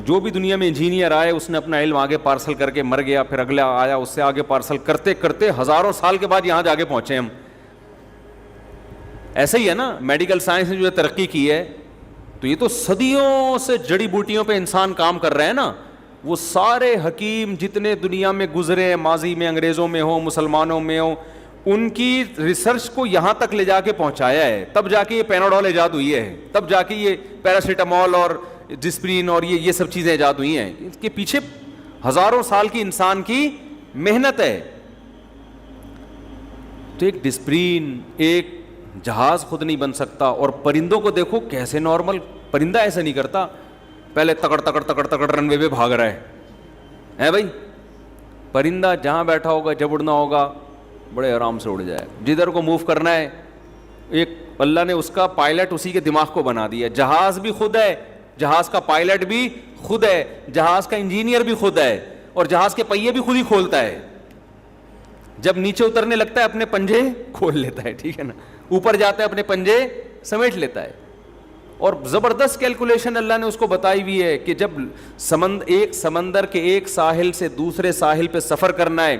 A: جو بھی دنیا میں انجینئر آئے اس نے اپنا علم آگے پارسل کر کے مر گیا, پھر اگلا آیا اس سے آگے پارسل کرتے کرتے ہزاروں سال کے بعد یہاں جا کے پہنچے ہم. ایسا ہی ہے نا میڈیکل سائنس نے جو ترقی کی ہے, تو یہ تو صدیوں سے جڑی بوٹیوں پہ انسان کام کر رہے ہیں نا. وہ سارے حکیم جتنے دنیا میں گزرے ہیں, ماضی میں انگریزوں میں ہوں مسلمانوں میں ہوں, ان کی ریسرچ کو یہاں تک لے جا کے پہنچایا ہے. تب جا کے یہ پیناڈول ایجاد ہوئی ہے, تب جا کے یہ پیراسیٹامول اور ڈسپرین اور یہ سب چیزیں ایجاد ہوئی ہیں. اس کے پیچھے ہزاروں سال کی انسان کی محنت ہے. تو ایک ڈسپرین, ایک جہاز خود نہیں بن سکتا. اور پرندوں کو دیکھو کیسے نارمل پرندہ ایسا نہیں کرتا, پہلے تکڑ تکڑ تکڑ تکڑ رن وے پہ بھاگ رہا ہے بھائی. پرندہ جہاں بیٹھا ہوگا جب اڑنا ہوگا بڑے آرام سے اڑ جائے, جدھر کو موو کرنا ہے. ایک اللہ نے اس کا پائلٹ اسی کے دماغ کو بنا دیا. جہاز بھی خود ہے, جہاز کا پائلٹ بھی خود ہے, جہاز کا انجینئر بھی خود ہے, اور جہاز کے پہیے بھی خود ہی کھولتا ہے. جب نیچے اترنے لگتا ہے اپنے پنجے کھول لیتا ہے, ٹھیک ہے نا, اوپر جاتا ہے اپنے پنجے سمیٹ لیتا ہے. اور زبردست کیلکولیشن اللہ نے اس کو بتائی ہوئی ہے کہ جب ایک سمندر کے ایک ساحل سے دوسرے ساحل پہ سفر کرنا ہے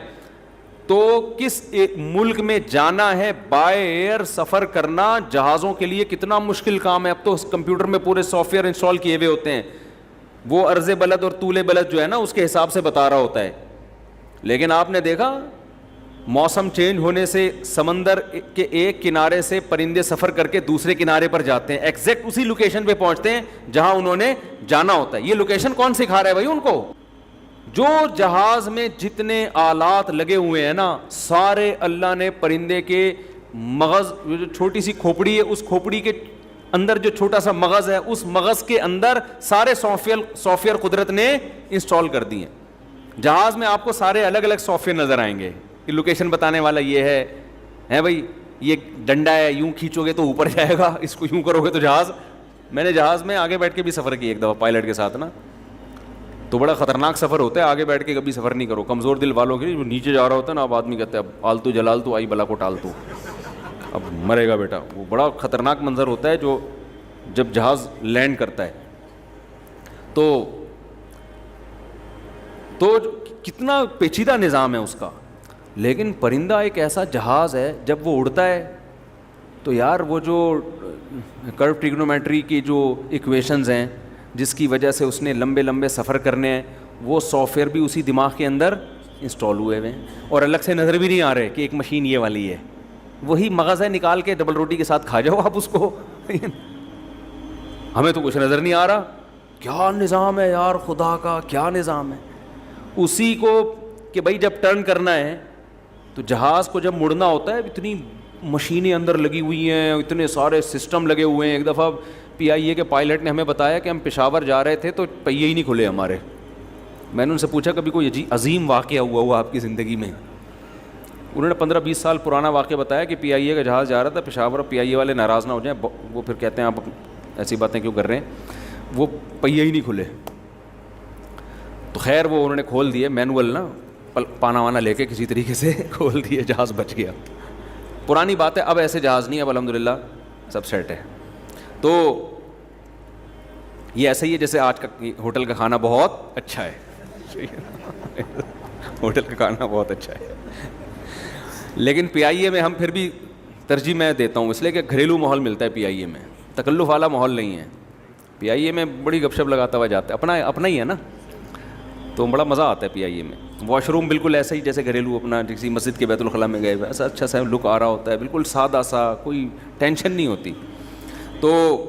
A: تو کس ایک ملک میں جانا ہے, بائی ایئر سفر کرنا جہازوں کے لیے کتنا مشکل کام ہے. اب تو کمپیوٹر میں پورے سافٹ ویئر انسٹال کیے ہوئے ہوتے ہیں, وہ عرض بلد اور طول بلد جو ہے نا اس کے حساب سے بتا رہا ہوتا ہے. لیکن آپ نے دیکھا موسم چینج ہونے سے سمندر کے ایک کنارے سے پرندے سفر کر کے دوسرے کنارے پر جاتے ہیں, ایگزیکٹ اسی لوکیشن پہ پہنچتے ہیں جہاں انہوں نے جانا ہوتا ہے. یہ لوکیشن کون سکھا رہا ہے بھائی ان کو؟ جو جہاز میں جتنے آلات لگے ہوئے ہیں نا, سارے اللہ نے پرندے کے مغز, جو چھوٹی سی کھوپڑی ہے اس کھوپڑی کے اندر جو چھوٹا سا مغز ہے اس مغز کے اندر سارے سافٹ ویئر قدرت نے انسٹال کر دیے. جہاز میں آپ کو سارے الگ الگ سافٹ ویئر نظر آئیں گے, لوکیشن بتانے والا یہ ہے بھائی, یہ ڈنڈا ہے, یوں کھینچو گے تو اوپر جائے گا, اس کو یوں کرو گے تو جہاز. میں نے جہاز میں آگے بیٹھ کے بھی سفر کیا ایک دفعہ پائلٹ کے ساتھ نا, تو بڑا خطرناک سفر ہوتا ہے. آگے بیٹھ کے کبھی سفر نہیں کرو, کمزور دل والوں کے لیے. جو نیچے جا رہا ہوتا ہے نا, اب آدمی کہتے ہیں اب آلتو جلال تو آئی بلا کو ٹال تو, اب مرے گا بیٹا. وہ بڑا خطرناک منظر ہوتا ہے جو جب جہاز لینڈ کرتا ہے. تو کتنا پیچیدہ نظام ہے اس کا. لیکن پرندہ ایک ایسا جہاز ہے جب وہ اڑتا ہے تو یار وہ جو کرو ٹریگنومیٹری کی جو ایکویشنز ہیں جس کی وجہ سے اس نے لمبے لمبے سفر کرنے ہیں, وہ سافٹ ویئر بھی اسی دماغ کے اندر انسٹال ہوئے ہوئے ہیں, اور الگ سے نظر بھی نہیں آ رہے کہ ایک مشین یہ والی ہے. وہی مغز ہے, نکال کے ڈبل روٹی کے ساتھ کھا جاؤ آپ اس کو. ہمیں تو کچھ نظر نہیں آ رہا. کیا نظام ہے یار خدا کا, کیا نظام ہے. اسی کو کہ بھائی جب ٹرن کرنا ہے تو جہاز کو جب مڑنا ہوتا ہے اتنی مشینیں اندر لگی ہوئی ہیں, اتنے سارے سسٹم لگے ہوئے ہیں. ایک دفعہ PIA کے پائلٹ نے ہمیں بتایا کہ ہم پشاور جا رہے تھے تو پہیے ہی نہیں کھلے ہمارے. میں نے ان سے پوچھا کبھی کوئی عظیم واقعہ ہوا آپ کی زندگی میں؟ انہوں نے 15-20 سال پرانا واقعہ بتایا کہ PIA کا جہاز جا رہا تھا پشاور, اور PIA والے ناراض نہ ہو جائیں, وہ پھر کہتے ہیں آپ ایسی باتیں کیوں کر رہے ہیں, وہ پہیے ہی نہیں کھلے. تو خیر وہ انہوں نے کھول دیے مینول نا, پانا وانا لے کے کسی طریقے سے کھول دیے, جہاز بچ گیا. پرانی بات ہے, اب ایسے جہاز نہیں, اب الحمدللہ سب سیٹ ہے. تو یہ ایسا ہی ہے جیسے آج کا ہوٹل کا کھانا بہت اچھا ہے, ہوٹل کا کھانا بہت اچھا ہے, لیکن PIA میں ہم پھر بھی ترجیح میں دیتا ہوں اس لیے کہ گھریلو ماحول ملتا ہے PIA میں, تکلف والا ماحول نہیں ہے. PIA میں بڑی گپ شپ لگاتا ہوا جاتا ہے, اپنا ہی ہے نا, تو بڑا مزہ آتا ہے PIA میں. واش روم بالکل ایسا ہی جیسے گھریلو اپنا کسی مسجد کے بیت الخلاء میں گئے ہوئے, ایسا اچھا سا لک آ رہا ہوتا ہے, بالکل سادہ سا, کوئی ٹینشن نہیں ہوتی. تو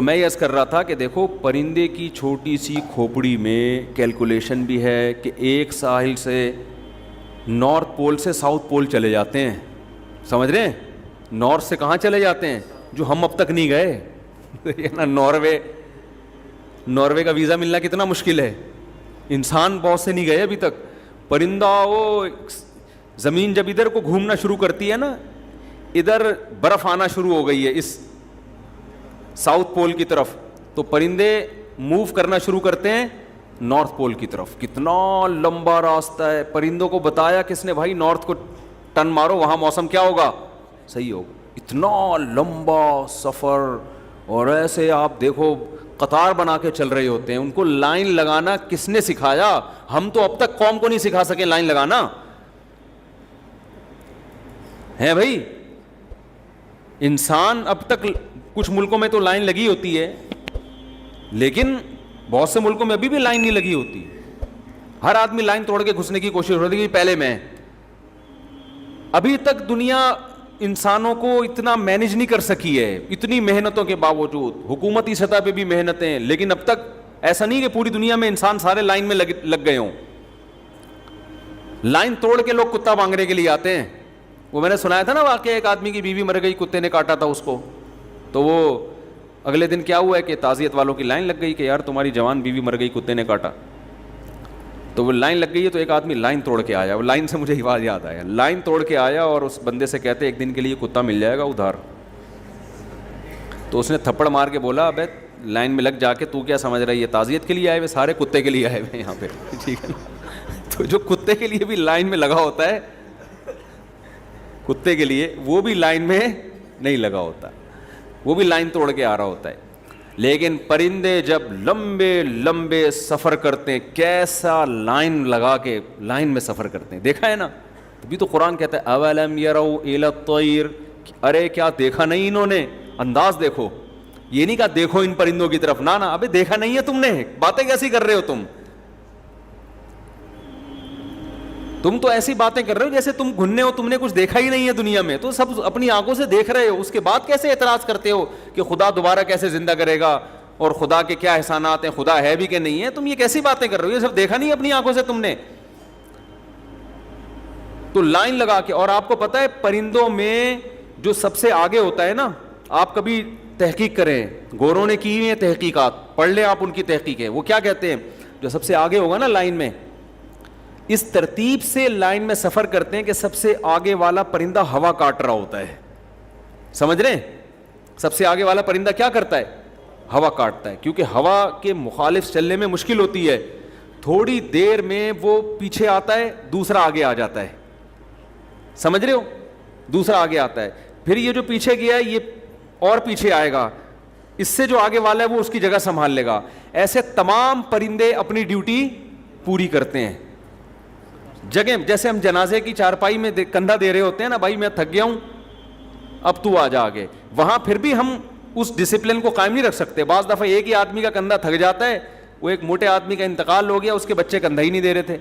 A: میں یہ عرض کر رہا تھا کہ دیکھو پرندے کی چھوٹی سی کھوپڑی میں کیلکولیشن بھی ہے کہ ایک ساحل سے نارتھ پول سے ساؤتھ پول چلے جاتے ہیں, سمجھ رہے ہیں, نارتھ سے کہاں چلے جاتے ہیں جو ہم اب تک نہیں گئے. نا ناروے کا ویزا ملنا کتنا مشکل ہے, انسان بہت سے نہیں گئے ابھی تک. پرندہ وہ زمین جب ادھر کو گھومنا شروع کرتی ہے نا, ادھر برف آنا شروع ہو گئی ہے اس ساؤتھ پول کی طرف, تو پرندے موو کرنا شروع کرتے ہیں نارتھ پول کی طرف. کتنا لمبا راستہ ہے. پرندوں کو بتایا کس نے, بھائی نارتھ کو ٹن مارو, وہاں موسم کیا ہوگا, صحیح ہوگا. اتنا لمبا سفر, اور ایسے آپ دیکھو قطار بنا کے چل رہے ہوتے ہیں. ان کو لائن لگانا کس نے سکھایا؟ ہم تو اب تک قوم کو نہیں سکھا سکے لائن لگانا ہے بھائی. انسان اب تک, کچھ ملکوں میں تو لائن لگی ہوتی ہے, لیکن بہت سے ملکوں میں ابھی بھی لائن نہیں لگی ہوتی. ہر آدمی لائن توڑ کے گھسنے کی کوشش ہوتی ہے کہ پہلے میں. ابھی تک دنیا انسانوں کو اتنا مینج نہیں کر سکی ہے, اتنی محنتوں کے باوجود. حکومتی سطح پہ بھی محنتیں, لیکن اب تک ایسا نہیں کہ پوری دنیا میں انسان سارے لائن میں لگ گئے ہوں. لائن توڑ کے لوگ کتا مانگنے کے لیے آتے ہیں. وہ میں نے سنایا تھا نا واقعہ, ایک آدمی کی بیوی مر گئی, کتے نے کاٹا تھا اس کو. تو وہ اگلے دن کیا ہوا ہے کہ تعزیت والوں کی لائن لگ گئی کہ یار تمہاری جوان بیوی مر گئی, کتے نے کاٹا. تو وہ لائن لگ گئی ہے, تو ایک آدمی لائن توڑ کے آیا. وہ لائن سے مجھے بات یاد آیا, لائن توڑ کے آیا اور اس بندے سے کہتے ایک دن کے لیے کتا مل جائے گا ادھار. تو اس نے تھپڑ مار کے بولا, ابے لائن میں لگ جا کے تو کیا سمجھ رہا ہے, یہ تعزیت کے لیے آئے ہوئے, سارے کتے کے لیے آئے ہوئے یہاں پہ, ٹھیک ہے نا. تو جو کتے کے لیے بھی لائن میں لگا ہوتا ہے, کتے کے لیے وہ بھی لائن میں نہیں لگا ہوتا, وہ بھی لائن توڑ کے آ رہا ہوتا ہے. لیکن پرندے جب لمبے لمبے سفر کرتے ہیں, کیسا لائن لگا کے لائن میں سفر کرتے ہیں, دیکھا ہے نا. تبھی تو قرآن کہتا ہے اولم یروا الی الطیر, ارے کیا دیکھا نہیں انہوں نے, انداز دیکھو. یہ نہیں کہا دیکھو ان پرندوں کی طرف, نہ ابے دیکھا نہیں ہے تم نے, باتیں کیسی کر رہے ہو تم تو ایسی باتیں کر رہے ہو جیسے تم گھننے ہو, تم نے کچھ دیکھا ہی نہیں ہے دنیا میں. تو سب اپنی آنکھوں سے دیکھ رہے ہو, اس کے بعد کیسے اعتراض کرتے ہو کہ خدا دوبارہ کیسے زندہ کرے گا, اور خدا کے کیا احسانات ہیں, خدا ہے بھی کہ نہیں ہے. تم یہ کیسی باتیں کر رہے ہو, یہ سب دیکھا نہیں اپنی آنکھوں سے تم نے. تو لائن لگا کے. اور آپ کو پتا ہے پرندوں میں جو سب سے آگے ہوتا ہے نا, آپ کبھی تحقیق کریں, گوروں نے کی ہوئی ہیں تحقیقات, پڑھ لیں آپ ان کی تحقیقیں. وہ کیا کہتے ہیں, جو سب سے آگے ہوگا نا لائن میں, اس ترتیب سے لائن میں سفر کرتے ہیں کہ سب سے آگے والا پرندہ ہوا کاٹ رہا ہوتا ہے. سمجھ رہے ہیں, سب سے آگے والا پرندہ کیا کرتا ہے, ہوا کاٹتا ہے. کیونکہ ہوا کے مخالف چلنے میں مشکل ہوتی ہے, تھوڑی دیر میں وہ پیچھے آتا ہے, دوسرا آگے آ جاتا ہے. سمجھ رہے ہو, دوسرا آگے آتا ہے, پھر یہ جو پیچھے گیا ہے یہ اور پیچھے آئے گا, اس سے جو آگے والا ہے وہ اس کی جگہ سنبھال لے گا. ایسے تمام پرندے اپنی ڈیوٹی پوری کرتے ہیں. جگہ جیسے ہم جنازے کی چارپائی میں کندھا دے رہے ہوتے ہیں نا, بھائی میں تھک گیا ہوں اب تو آ جا آگے, وہاں پھر بھی ہم اس ڈسپلن کو قائم نہیں رکھ سکتے. بعض دفعہ ایک ہی آدمی کا کندھا تھک جاتا ہے, وہ ایک موٹے آدمی کا انتقال ہو گیا, اس کے بچے کندھا ہی نہیں دے رہے تھے,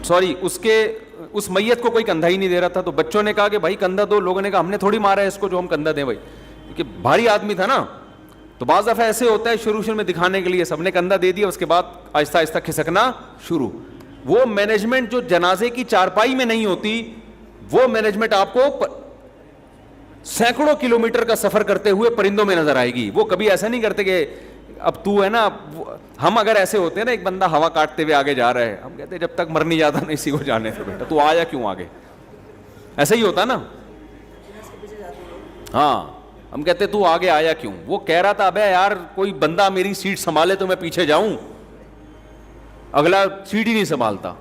A: سوری اس میت کو کوئی کندھا ہی نہیں دے رہا تھا. تو بچوں نے کہا کہ بھائی کندھا دو, لوگوں نے کہا ہم نے تھوڑی مارا ہے اس کو جو ہم کندھا دیں بھائی, کیونکہ بھاری آدمی تھا نا. تو بعض دفعہ ایسے ہوتا ہے, شروع میں دکھانے کے لیے سب نے کندھا دے دیا, اس کے بعد آہستہ آہستہ کھسکنا شروع. وہ مینجمنٹ جو جنازے کی چارپائی میں نہیں ہوتی, وہ مینجمنٹ آپ کو سینکڑوں کلومیٹر کا سفر کرتے ہوئے پرندوں میں نظر آئے گی. وہ کبھی ایسا نہیں کرتے کہ اب تو ہے نا, ہم اگر ایسے ہوتے ہیں نا, ایک بندہ ہوا کاٹتے ہوئے آگے جا رہا ہے, ہم کہتے ہیں جب تک مر نہیں جاتا نہیں اسی کو جانے سے بیٹا, تو آیا کیوں آگے, ایسا ہی ہوتا نا. ہاں, ہم کہتے تو آگے آیا کیوں. وہ کہہ رہا تھا ابے یار کوئی بندہ میری سیٹ سنبھالے تو میں پیچھے جاؤں, اگلا سیٹ ہی نہیں سنبھالتا,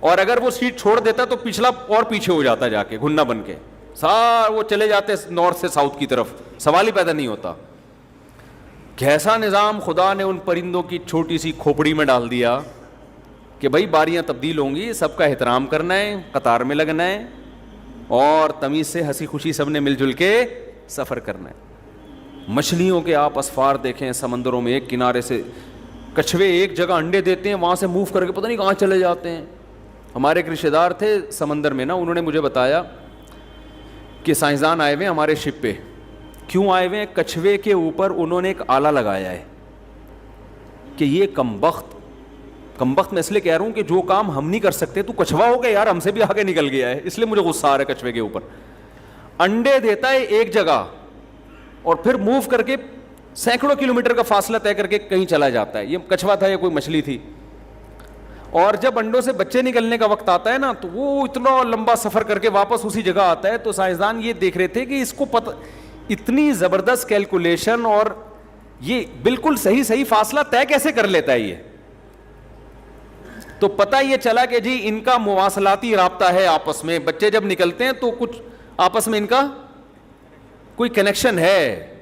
A: اور اگر وہ سیٹ چھوڑ دیتا تو پچھلا اور پیچھے ہو جاتا جا کے گھننا بن کے, سارے وہ چلے جاتے نارتھ سے ساؤتھ کی طرف, سوال ہی پیدا نہیں ہوتا. کیسا نظام خدا نے ان پرندوں کی چھوٹی سی کھوپڑی میں ڈال دیا کہ بھائی باریاں تبدیل ہوں گی, سب کا احترام کرنا ہے, قطار میں لگنا ہے, اور تمیز سے ہنسی خوشی سب نے مل جل کے سفر کرنا ہے. مچھلیوں کے آپ اسفار دیکھیں سمندروں میں, ایک کنارے سے کچھوے ایک جگہ انڈے دیتے ہیں, وہاں سے موو کر کے پتہ نہیں کہاں چلے جاتے ہیں. ہمارے ایک رشتے دار تھے سمندر میں نا, انہوں نے مجھے بتایا کہ سائنسدان آئے ہوئے ہیں ہمارے شپ پہ. کیوں آئے ہوئے ہیں, کچھوے کے اوپر انہوں نے ایک آلہ لگایا ہے کہ یہ کمبخت میں اس لیے کہہ رہا ہوں کہ جو کام ہم نہیں کر سکتے, تو کچھوا ہو گیا یار, ہم سے بھی آگے نکل گیا ہے, اس لیے مجھے غصہ آ رہا ہے کچھوے کے اوپر. انڈے دیتا ہے ایک جگہ اور پھر موو کر کے سینکڑوں کلومیٹر کا فاصلہ طے کر کے کہیں چلا جاتا ہے. یہ کچھوا تھا یا کوئی مچھلی تھی, اور جب انڈوں سے بچے نکلنے کا وقت آتا ہے نا, تو وہ اتنا لمبا سفر کر کے واپس اسی جگہ آتا ہے. تو سائنسدان یہ دیکھ رہے تھے کہ اس کو اتنی زبردست کیلکولیشن اور یہ بالکل صحیح صحیح فاصلہ طے کیسے کر لیتا ہے یہ؟ تو پتہ یہ چلا کہ جی ان کا مواصلاتی رابطہ ہے آپس میں، بچے جب نکلتے ہیں تو کچھ آپس میں ان کا کوئی کنیکشن ہے.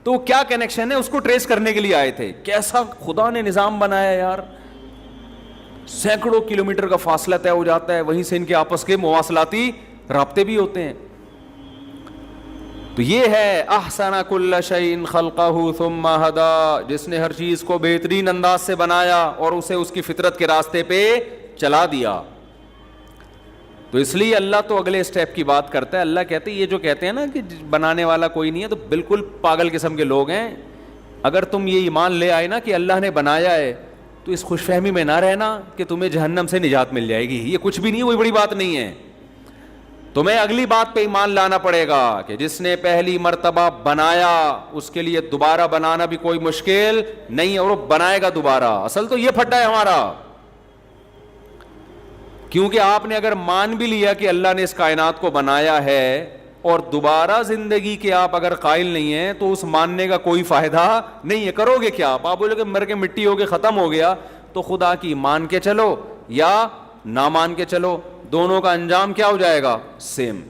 A: تو وہ کیا کنیکشن ہے اس کو ٹریس کرنے کے لیے آئے تھے. کیسا خدا نے نظام بنایا یار، سینکڑوں کلومیٹر کا فاصلہ طے ہو جاتا ہے، وہیں سے ان کے آپس کے مواصلاتی رابطے بھی ہوتے ہیں. تو یہ ہے احسن کل شیء خلقہ ثم ہدی، جس نے ہر چیز کو بہترین انداز سے بنایا اور اسے اس کی فطرت کے راستے پہ چلا دیا. تو اس لیے اللہ تو اگلے اسٹیپ کی بات کرتا ہے. اللہ کہتے ہیں یہ جو کہتے ہیں نا کہ بنانے والا کوئی نہیں ہے، تو بالکل پاگل قسم کے لوگ ہیں. اگر تم یہ ایمان لے آئے نا کہ اللہ نے بنایا ہے، تو اس خوش فہمی میں نہ رہنا کہ تمہیں جہنم سے نجات مل جائے گی. یہ کچھ بھی نہیں ہے، کوئی بڑی بات نہیں ہے. تمہیں اگلی بات پہ ایمان لانا پڑے گا کہ جس نے پہلی مرتبہ بنایا اس کے لیے دوبارہ بنانا بھی کوئی مشکل نہیں ہے، اور وہ بنائے گا دوبارہ. اصل تو یہ پھٹا ہے ہمارا، کیونکہ آپ نے اگر مان بھی لیا کہ اللہ نے اس کائنات کو بنایا ہے اور دوبارہ زندگی کے آپ اگر قائل نہیں ہیں تو اس ماننے کا کوئی فائدہ نہیں ہے. کرو گے کیا آپ بولو کہ مر کے مٹی ہو کے ختم ہو گیا. تو خدا کی مان کے چلو یا نہ مان کے چلو، دونوں کا انجام کیا ہو جائے گا؟ سیم.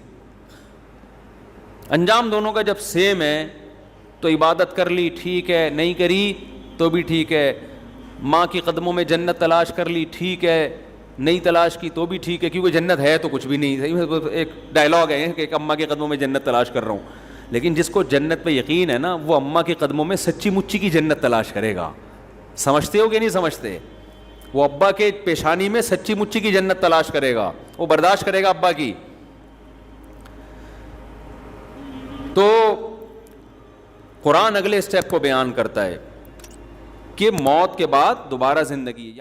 A: انجام دونوں کا جب سیم ہے تو عبادت کر لی ٹھیک ہے، نہیں کری تو بھی ٹھیک ہے. ماں کی قدموں میں جنت تلاش کر لی ٹھیک ہے، نہیں تلاش کی تو بھی ٹھیک ہے، کیونکہ جنت ہے تو کچھ بھی نہیں. ایک ڈائلاگ ہے کہ ایک اماں کے قدموں میں جنت تلاش کر رہا ہوں، لیکن جس کو جنت پہ یقین ہے نا وہ اماں کے قدموں میں سچی مچی کی جنت تلاش کرے گا. سمجھتے ہو کہ نہیں سمجھتے؟ وہ ابا کے پیشانی میں سچی مچی کی جنت تلاش کرے گا، وہ برداشت کرے گا ابا کی. تو قرآن اگلے اسٹیپ کو بیان کرتا ہے کہ موت کے بعد دوبارہ زندگی.